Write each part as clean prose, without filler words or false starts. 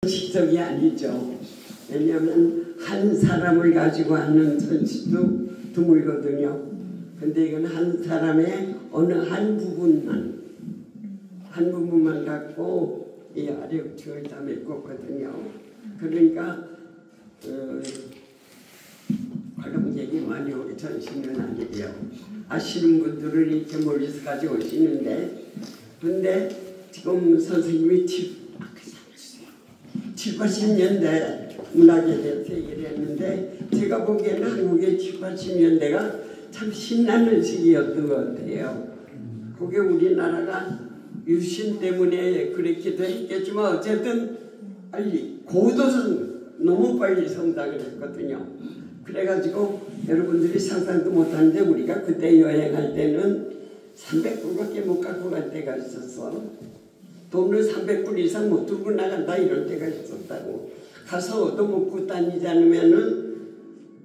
식적이 아니죠. 왜냐하면 한 사람을 가지고 하는 전시도 드물거든요. 근데 이건 한 사람의 어느 한 부분만 갖고 이 아래우측을 다 메꿨거든요. 그러니까 그런 얘기 많이 오는 전시는 아니에요. 아시는 분들은 이렇게 멀리서 가져오시는데, 근데 지금 선생님이 70~80년대 문학에 대해서 얘기를 했는데, 제가 보기에는 한국의 70~80년대가 참 신나는 시기였던 것 같아요. 그게 우리나라가 유신 때문에 그랬기도 했겠지만 어쨌든 고도는 너무 빨리 성장을 했거든요. 그래가지고 여러분들이 상상도 못하는데 우리가 그때 여행할 때는 300불밖에 못 갖고 갈 때가 있었어. 돈을 300불 이상 못 들고 나간다 이럴 때가 있었다고. 가서 얻어먹고 다니지 않으면은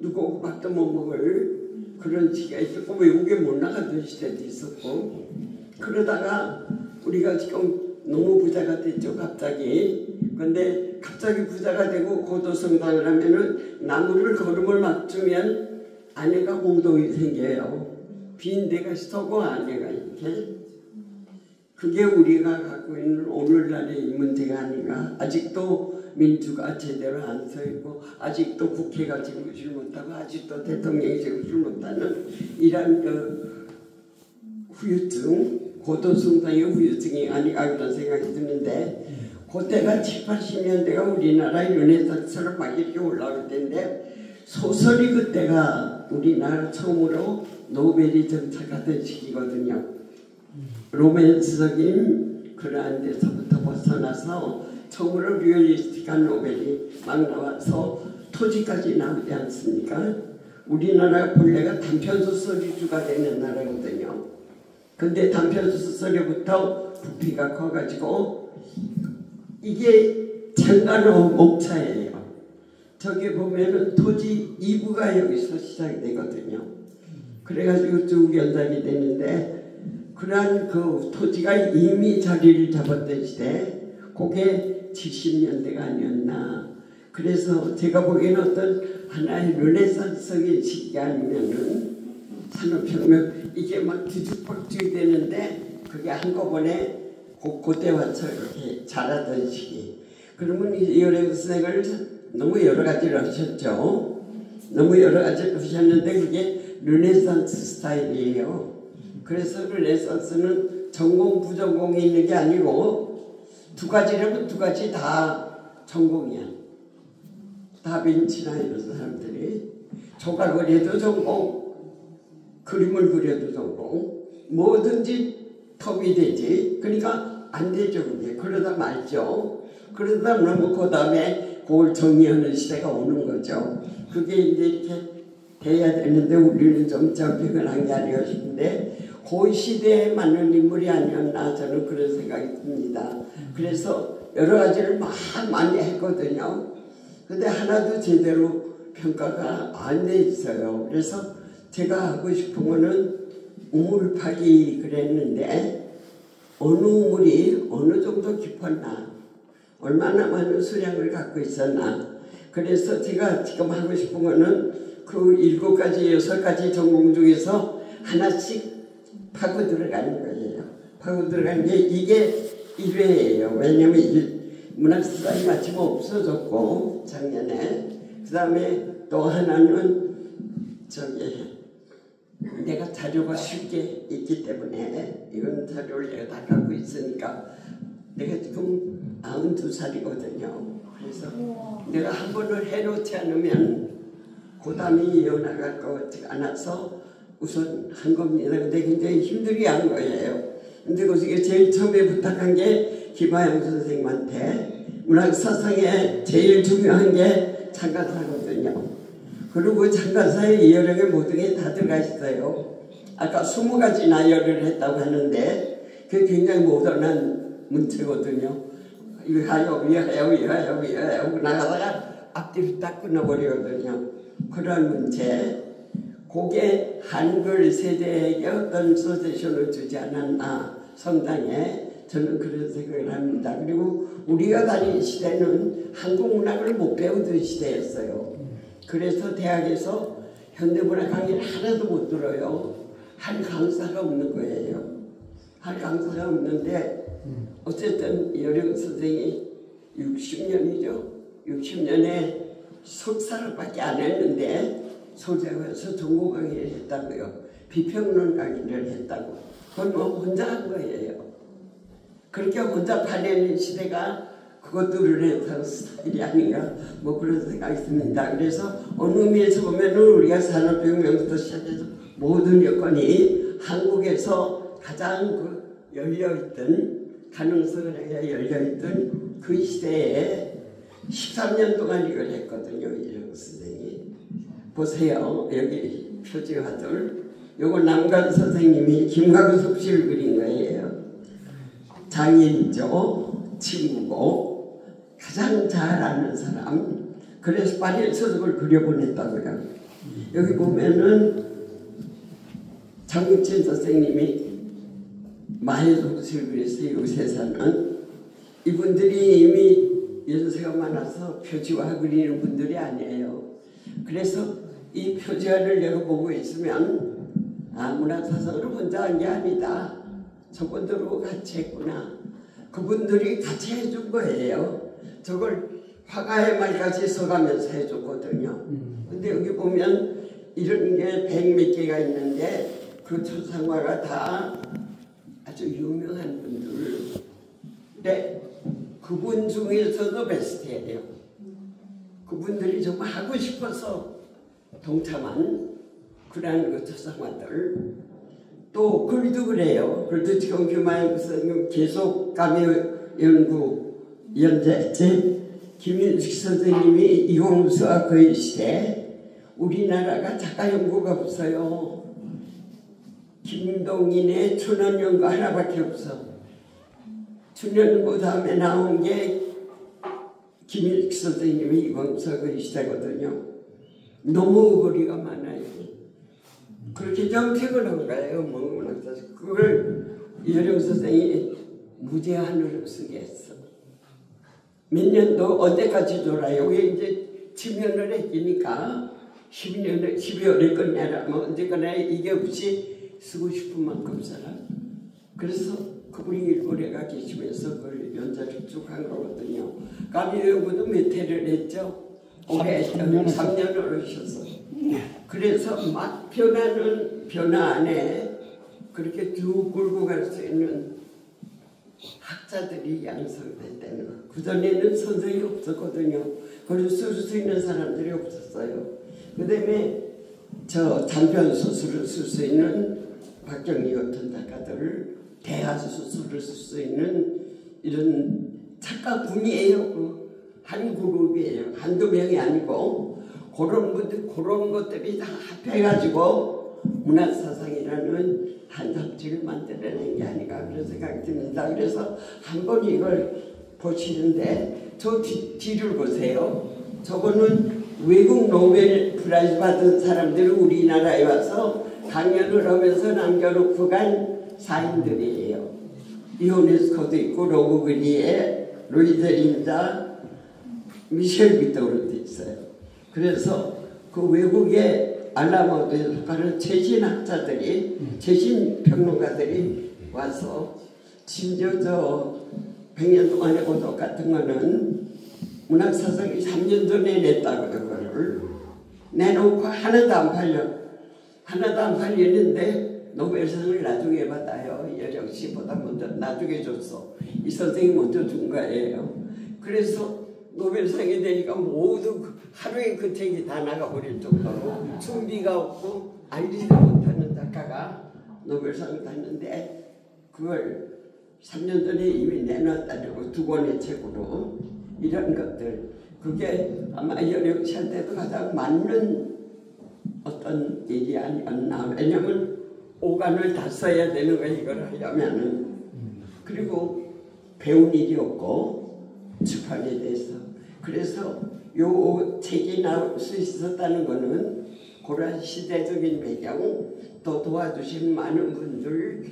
누구 오고 밥도 못 먹을 그런 시기가 있었고, 외국에 못 나가던 시대도 있었고. 그러다가 우리가 지금 너무 부자가 됐죠, 갑자기. 근데 갑자기 부자가 되고 고도성장을 하면은 나무를 걸음을 맞추면 안에가 공동이 생겨요. 빈 데가 서고 안에가 이렇게. 그게 우리가 갖고 있는 오늘날의 이 문제가 아닌가. 아직도 민주가 제대로 안 서 있고, 아직도 국회가 지우질 못하고, 아직도 대통령이 지우질 못하는 이런 그 후유증, 고도성장의 후유증이 아닌가 그런 생각이 드는데, 그때가 70~80년대가 우리나라의 르네상스로 막 이렇게 올라올 때인데, 소설이 그때가 우리나라 처음으로 노벨이 정착하던 시기거든요. 로맨스적인 그러한 데서부터 벗어나서 처음으로 리얼리스틱한 노벨이 막 나와서 토지까지 나오지 않습니까? 우리나라 본래가 단편소설이주가 되는 나라거든요. 근데 단편소설에부터 부피가 커가지고 이게 장가노 목차예요. 저기 보면은 토지 2부가 여기서 시작이 되거든요. 그래가지고 쭉 연장이 되는데, 그러한 그 토지가 이미 자리를 잡았던 시대, 그게 70년대가 아니었나. 그래서 제가 보기에는 어떤 하나의 르네상스적인 시기가 아니면은 산업혁명, 이게 막 뒤죽박죽이 되는데, 그게 한꺼번에 그때 와서 이렇게 자라던 시기. 그러면 이 여행생을 너무 여러 가지를 하셨죠. 너무 여러 가지를 하셨는데, 그게 르네상스 스타일이에요. 그래서 르네상스는 전공 부전공이 있는 게 아니고 두 가지라면 두 가지 다 전공이야. 다빈치나 이런 사람들이 조각을 해도 전공, 그림을 그려도 전공, 뭐든지 톱이 되지. 그러니까 안 되죠. 그게. 그러다 말죠. 그러다 보면 그 다음에 그걸 정리하는 시대가 오는 거죠. 그게 이제 이렇게 돼야 되는데 우리는 좀 점핑을 한 게 아니었 싶은데, 그 시대에 맞는 인물이 아니었나 저는 그런 생각이 듭니다. 그래서 여러 가지를 많이 했거든요. 근데 하나도 제대로 평가가 안 돼 있어요. 그래서 제가 하고 싶은 거는 우물 파기 그랬는데, 어느 우물이 어느 정도 깊었나, 얼마나 많은 수량을 갖고 있었나. 그래서 제가 지금 하고 싶은 거는 그 7가지, 6가지 전공 중에서 하나씩 파고 들어가는 거예요. 파고 들어가는 게 이게 1회예요. 왜냐면 문학사상이 마침 없어졌고 작년에. 그 다음에 또 하나는 내가 자료가 쉽게 있기 때문에, 이건 자료를 내가 다 갖고 있으니까, 내가 지금 92살이거든요. 그래서 내가 한 번을 해놓지 않으면 고담이 이어나갈 것 같지 않아서 우선 한 겁니다. 근데 굉장히 힘들게 한 거예요. 근데 그중에 제일 처음에 부탁한 게 김하영 선생님한테, 문학사상에 제일 중요한 게 창간사거든요. 그리고 창간사에 이어령의 모든 게 다 들어가 있어요. 아까 20가지 나열을 했다고 하는데, 그게 굉장히 모던한 문체거든요. 위하여 나가다가 앞뒤로 딱 끊어버리거든요. 그런 문제. 그게 한글 세대에게 어떤 서세션을 주지 않았나, 성당에 저는 그런 생각을 합니다. 그리고 우리가 다닌 시대는 한국 문학을 못 배우던 시대였어요. 그래서 대학에서 현대문학 강의를 하나도 못 들어요. 할 강사가 없는 거예요. 할 강사가 없는데 어쨌든 여령 선생이 60년이죠. 60년에 석사를밖에 안 했는데 소재에서 전공 강의를 했다고요. 비평론 강의를 했다고. 그건 뭐 혼자 한 거예요. 그렇게 혼자 파내는 시대가 그것도 르네상스 스타일이 아닌가 뭐 그런 생각이 듭니다. 그래서 어느 의미에서 보면은 우리가 산업혁명부터 시작해서 모든 여건이 한국에서 가장 그 열려있던 가능성을 열려있던 그 시대에 13년 동안 이걸 했거든요. 이정 선생이. 보세요. 여기 표지화들. 요거 남관 선생님이 김광석 씨를 그린 거예요. 장인이죠. 친구고 가장 잘 아는 사람. 그래서 파리에서 그걸 그려보냈다고요. 여기 보면은 장국진 선생님이 마해동수를 그렸어요. 요새 사는 이분들이 이미 연세가 많아서 표지화 그리는 분들이 아니에요. 그래서 이 표지화를 내가 보고 있으면 문화사상을 혼자 한 게 아니다. 저분들하고 같이 했구나. 그분들이 같이 해준 거예요. 저걸 화가의 말까지 써가면서 해줬거든요. 근데 여기 보면 이런 게 100몇 개가 있는데 그 초상화가 다 아주 유명한 분들. 근데 그분 중에서도 베스트예요. 그분들이 정말 하고 싶어서 동참한 그런 그 초상화들. 또 글도 그래요. 글도 지금 교마에서 계속 감염연구 연재제 김윤식 선생님이 이공수와 그의 시대 우리나라가 작가 연구가 없어요. 김동인의 춘원연구 하나밖에 없어. 춘원연구 다음에 나온 게 김윤식 선생님이 이공수와 그의 시대거든요. 너무 거리가 많아요. 그렇게 정책을 한 거예요. 그걸 이효령 선생이 무제한으로 쓰게 했어. 몇 년도 언제까지 돌아요? 여기 이제 치면을 했으니까 12월에 끝내라면 언제까나 이게 없이 쓰고 싶은 만큼 살아. 그래서 그분이 일본에가 계시면서 그걸 연재를 쭉 한 거거든요. 감리연구도 몇 회를 했죠. 올해 3년을 하셔서. 그래서 막 변하는 변화 안에 그렇게 쭉 끌고 갈 수 있는 학자들이 양성됐다는 거. 그전에는 선생이 없었거든요. 그걸 쓸 수 있는 사람들이 없었어요. 그 다음에 저 단편 소설을 쓸 수 있는 박정희 같은 작가들을 대하 소설을 쓸 수 있는 이런 작가군이에요. 한 그룹이에요. 한두 명이 아니고 그런 것들이 다 합해가지고 문화사상이라는 한 잡지를 만들어낸 게 아닌가 그런 생각이 듭니다. 그래서 한번 이걸 보시는데 저 뒤를 보세요. 저거는 외국 노벨 프라이즈 받은 사람들이 우리나라에 와서 강연을 하면서 남겨놓고 간 사인들이에요. 이오네스코도 있고 로브 그리에 루이드 린자 미셸 비토르도 있어요. 그래서 그 외국의 알라모드에 속하는 재신학자들이 재신평론가들이 와서 심지어 저 100년 동안의 고독 같은 거는 문학사상이 3년 전에 냈다고요. 그거를 내놓고 하나도 안 팔려. 하나도 안 팔리는데 노벨상을 나중에 받아요. 여령 씨보다 먼저 나중에 줬어. 이 선생이 먼저 준 거예요. 그래서 노벨상이 되니까 모두 하루에 그 책이 다 나가버릴 정도로 준비가 없고 알지도 못하는 작가가 노벨상을 탔는데 그걸 3년 전에 이미 내놨다고 두 권의 책으로 이런 것들 그게 아마 여령 씨한테도 가장 맞는 어떤 일이 아니었나. 왜냐면 오간을 다 써야 되는 거야 이걸 하려면은. 그리고 배운 일이 없고 출판에 대해서. 그래서 요 책이 나올 수 있었다는 거는 그런 시대적인 배경 또 도와주신 많은 분들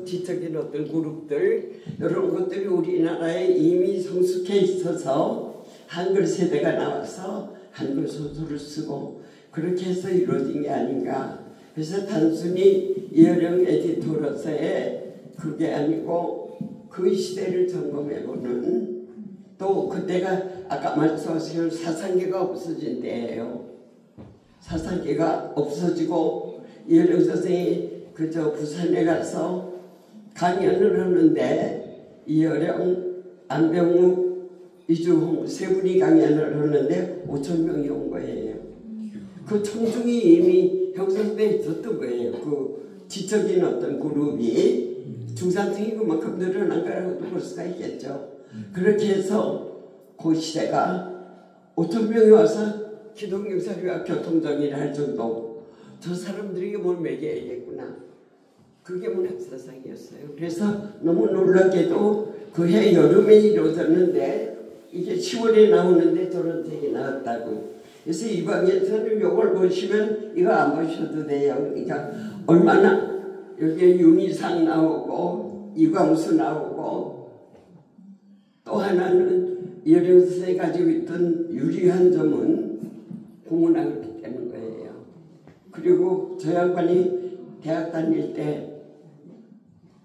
지적인 어떤 그룹들 이런 것들이 우리나라에 이미 성숙해 있어서 한글 세대가 나와서 한글 소설을 쓰고 그렇게 해서 이루어진 게 아닌가. 그래서 단순히 이어령 에디터로서의 그게 아니고 그 시대를 점검해보는, 또 그때가 아까 말씀하신 사상계가 없어진 때예요. 사상계가 없어지고 이어령 선생이 그저 부산에 가서 강연을 하는데 이어령, 안병욱, 이주홍 세 분이 강연을 하는데 5,000명이 온 거예요. 그 청중이 이미 형성돼 있었던 거예요. 그 지적인 어떤 그룹이 중산층이 그만큼 늘어난 거라고도 볼 수가 있겠죠. 그렇게 해서 그 시대가 5,000명이 와서 기독육사리와 교통정리를 할 정도, 저 사람들에게 뭘 먹여야겠구나. 그게 문학사상이었어요. 그래서 너무 놀랍게도 그해 여름에 이루어졌는데 이게 10월에 나오는데 저런 책이 나왔다고. 그래서 이 방에서는 이걸 보시면 이거 안 보셔도 돼요. 그러니까 얼마나 여기에 윤희상 나오고 이광수 나오고 또 하나는 이어령 선생이 가지고 있던 유리한 점은 국문학을 빗대는 거예요. 그리고 저 양반이 대학 다닐 때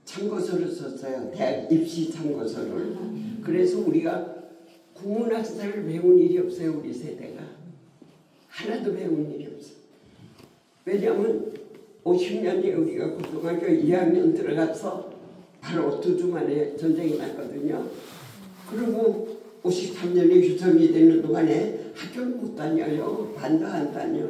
참고서를 썼어요. 대학 입시 참고서를. 그래서 우리가 국문학사를 배운 일이 없어요. 우리 세대가. 하나도 배운 일이 없어. 왜냐하면 50년에 우리가 고등학교 2학년 들어가서 바로 2주 만에 전쟁이 났거든요. 그리고 53년에 휴전이 되는 동안에 학교를 못 다녀요. 반도 안 다녀.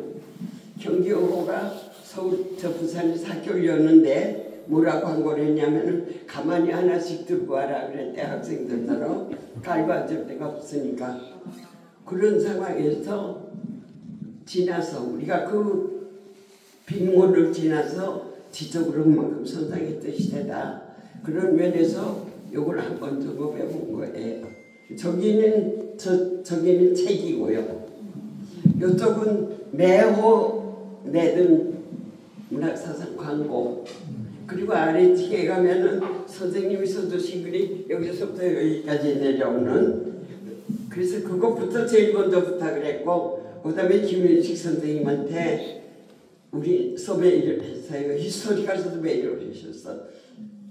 경기여고가 서울, 부산에서 학교를 였는데 뭐라고 광고를 했냐면은 가만히 하나씩 들고 와라 그랬대. 학생들처럼 갈바질 데가 없으니까. 그런 상황에서 지나서 우리가 그 빈곤을 지나서 지적으로 그만큼 성장했던 시대다. 그런 면에서 요걸 한번 점검해 본 거예요. 저기는 책이고요. 이쪽은 매호 내든 문학사상 광고. 그리고 아래쪽에 가면은 선생님이 써주신 글이 여기서부터 여기까지 내려오는. 그래서 그것부터 제일 먼저 부탁을 했고, 그 다음에 김윤식 선생님한테 우리 소개를 했어요. 히스토리컬에서도 메일을 하셨어.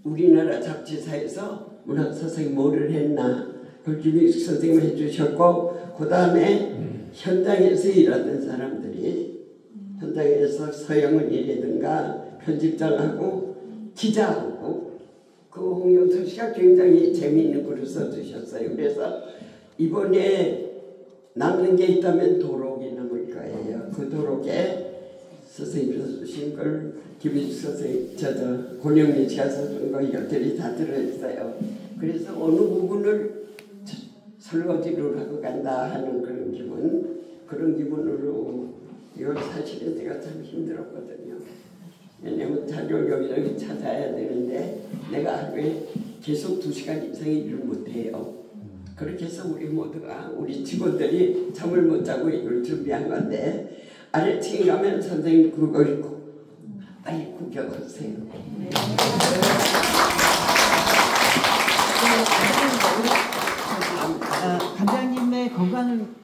우리나라 잡지사에서 문학사상이 뭐를 했나. 그걸 김윤식 선생님이 해주셨고, 그 다음에 현장에서 일하던 사람들이, 현장에서 서영은이라든가 편집장하고 기자하고, 그 홍영선 씨가 굉장히 재미있는 글을 써주셨어요. 그래서 이번에 남는 게 있다면 도록이 남을 거예요. 그 도록에 선생님이 써주신 걸 김윤식 선생님, 권영민 씨가 써준 거 이것들이 다 들어있어요. 그래서 어느 부분을 설거지를 하고 간다 하는 그런 기분으로 이걸 사실은 제가 참 힘들었거든요. 왜냐면 자료를 여기저기 찾아야 되는데 내가 하루에 계속 2시간 이상 일을 못해요. 그렇게 해서 우리 모두가, 우리 직원들이 잠을 못 자고 이걸 준비한 건데, 아래층에 가면 선생님 그거 읽고 빨리 구경하세요. 관장님의 건강을